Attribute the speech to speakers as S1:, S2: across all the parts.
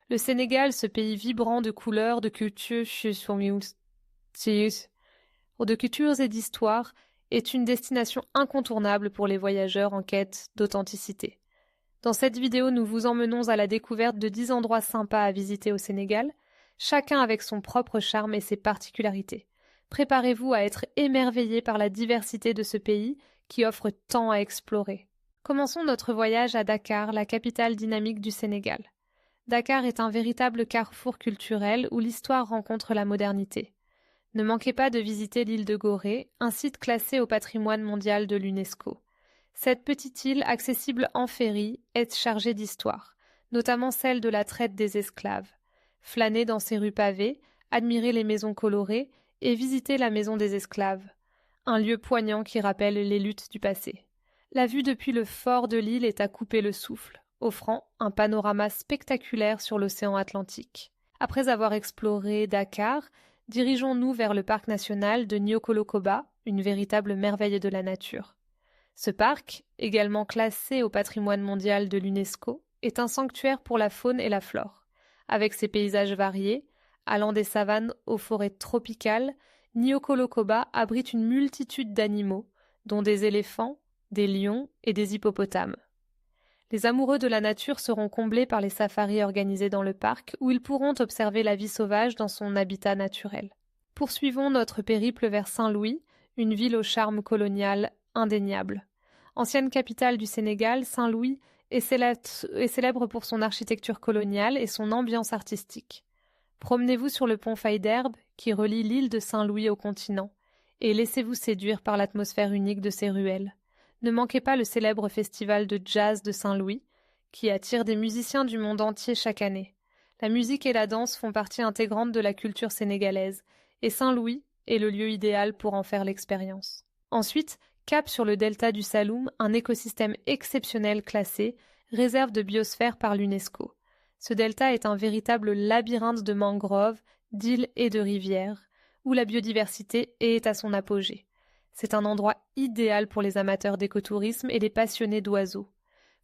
S1: Le Sénégal, ce pays vibrant de couleurs, de cultures et d'histoire, est une destination incontournable pour les voyageurs en quête d'authenticité. Dans cette vidéo, nous vous emmenons à la découverte de 10 endroits sympas à visiter au Sénégal, chacun avec son propre charme et ses particularités. Préparez-vous à être émerveillés par la diversité de ce pays qui offre tant à explorer. Commençons notre voyage à Dakar, la capitale dynamique du Sénégal. Dakar est un véritable carrefour culturel où l'histoire rencontre la modernité. Ne manquez pas de visiter l'île de Gorée, un site classé au patrimoine mondial de l'UNESCO. Cette petite île, accessible en ferry, est chargée d'histoire, notamment celle de la traite des esclaves. Flânez dans ses rues pavées, admirez les maisons colorées et visitez la maison des esclaves, un lieu poignant qui rappelle les luttes du passé. La vue depuis le fort de l'île est à couper le souffle, offrant un panorama spectaculaire sur l'océan Atlantique. Après avoir exploré Dakar, dirigeons-nous vers le parc national de Niokolo-Koba, une véritable merveille de la nature. Ce parc, également classé au patrimoine mondial de l'UNESCO, est un sanctuaire pour la faune et la flore. Avec ses paysages variés, allant des savanes aux forêts tropicales, Niokolo-Koba abrite une multitude d'animaux, dont des éléphants, des lions et des hippopotames. Les amoureux de la nature seront comblés par les safaris organisés dans le parc où ils pourront observer la vie sauvage dans son habitat naturel. Poursuivons notre périple vers Saint-Louis, une ville au charme colonial indéniable. Ancienne capitale du Sénégal, Saint-Louis est célèbre pour son architecture coloniale et son ambiance artistique. Promenez-vous sur le pont Faidherbe qui relie l'île de Saint-Louis au continent et laissez-vous séduire par l'atmosphère unique de ses ruelles. Ne manquez pas le célèbre festival de jazz de Saint-Louis, qui attire des musiciens du monde entier chaque année. La musique et la danse font partie intégrante de la culture sénégalaise, et Saint-Louis est le lieu idéal pour en faire l'expérience. Ensuite, cap sur le delta du Saloum, un écosystème exceptionnel classé, réserve de biosphère par l'UNESCO. Ce delta est un véritable labyrinthe de mangroves, d'îles et de rivières, où la biodiversité est à son apogée. C'est un endroit idéal pour les amateurs d'écotourisme et les passionnés d'oiseaux.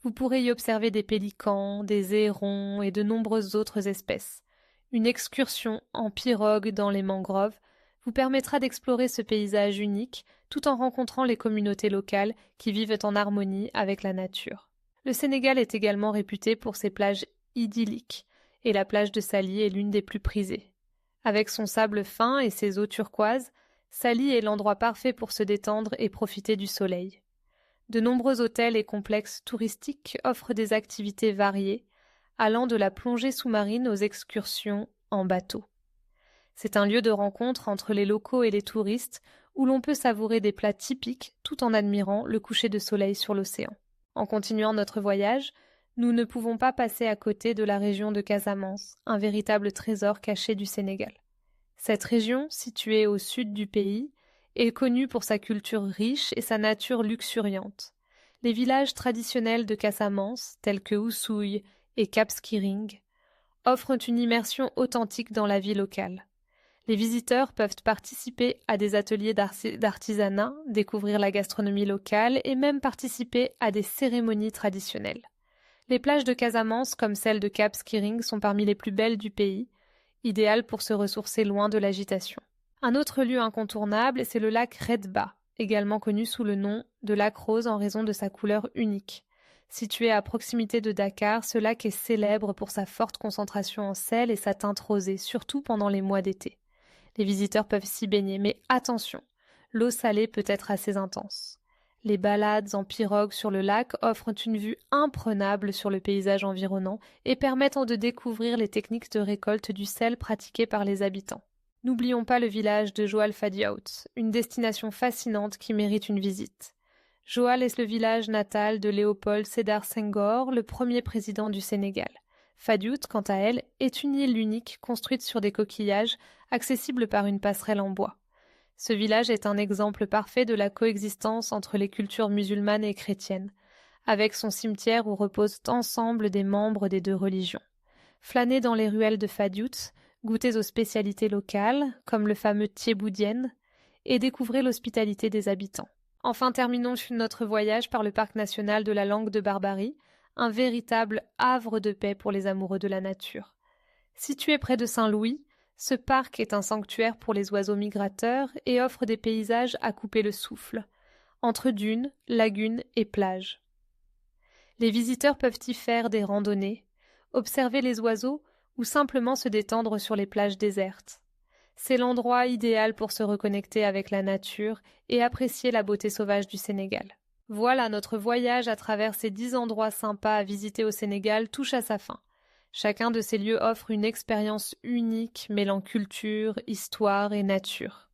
S1: Vous pourrez y observer des pélicans, des hérons et de nombreuses autres espèces. Une excursion en pirogue dans les mangroves vous permettra d'explorer ce paysage unique tout en rencontrant les communautés locales qui vivent en harmonie avec la nature. Le Sénégal est également réputé pour ses plages idylliques et la plage de Saly est l'une des plus prisées. Avec son sable fin et ses eaux turquoises, Saly est l'endroit parfait pour se détendre et profiter du soleil. De nombreux hôtels et complexes touristiques offrent des activités variées, allant de la plongée sous-marine aux excursions en bateau. C'est un lieu de rencontre entre les locaux et les touristes où l'on peut savourer des plats typiques tout en admirant le coucher de soleil sur l'océan. En continuant notre voyage, nous ne pouvons pas passer à côté de la région de Casamance, un véritable trésor caché du Sénégal. Cette région, située au sud du pays, est connue pour sa culture riche et sa nature luxuriante. Les villages traditionnels de Casamance, tels que Oussouye et Cap Skirring, offrent une immersion authentique dans la vie locale. Les visiteurs peuvent participer à des ateliers d'artisanat, découvrir la gastronomie locale et même participer à des cérémonies traditionnelles. Les plages de Casamance, comme celles de Cap Skirring, sont parmi les plus belles du pays, idéal pour se ressourcer loin de l'agitation. Un autre lieu incontournable, c'est le lac Redba, également connu sous le nom de lac rose en raison de sa couleur unique. Situé à proximité de Dakar, ce lac est célèbre pour sa forte concentration en sel et sa teinte rosée, surtout pendant les mois d'été. Les visiteurs peuvent s'y baigner, mais attention, l'eau salée peut être assez intense. Les balades en pirogue sur le lac offrent une vue imprenable sur le paysage environnant et permettent de découvrir les techniques de récolte du sel pratiquées par les habitants. N'oublions pas le village de Joal Fadiouth, une destination fascinante qui mérite une visite. Joal est le village natal de Léopold Sédar Senghor, le premier président du Sénégal. Fadiouth, quant à elle, est une île unique construite sur des coquillages, accessible par une passerelle en bois. Ce village est un exemple parfait de la coexistence entre les cultures musulmanes et chrétiennes, avec son cimetière où reposent ensemble des membres des deux religions. Flânez dans les ruelles de Fadiouth, goûtez aux spécialités locales, comme le fameux thiéboudienne, et découvrez l'hospitalité des habitants. Enfin, terminons notre voyage par le parc national de la Langue de Barbarie, un véritable havre de paix pour les amoureux de la nature. Situé près de Saint-Louis, ce parc est un sanctuaire pour les oiseaux migrateurs et offre des paysages à couper le souffle, entre dunes, lagunes et plages. Les visiteurs peuvent y faire des randonnées, observer les oiseaux ou simplement se détendre sur les plages désertes. C'est l'endroit idéal pour se reconnecter avec la nature et apprécier la beauté sauvage du Sénégal. Voilà, notre voyage à travers ces 10 endroits sympas à visiter au Sénégal touche à sa fin. Chacun de ces lieux offre une expérience unique mêlant culture, histoire et nature.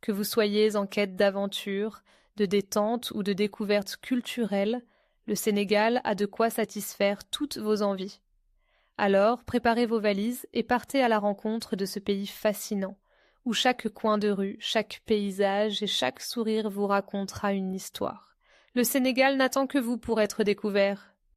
S1: Que vous soyez en quête d'aventure, de détente ou de découverte culturelle, le Sénégal a de quoi satisfaire toutes vos envies. Alors, préparez vos valises et partez à la rencontre de ce pays fascinant, où chaque coin de rue, chaque paysage et chaque sourire vous racontera une histoire. Le Sénégal n'attend que vous pour être découvert.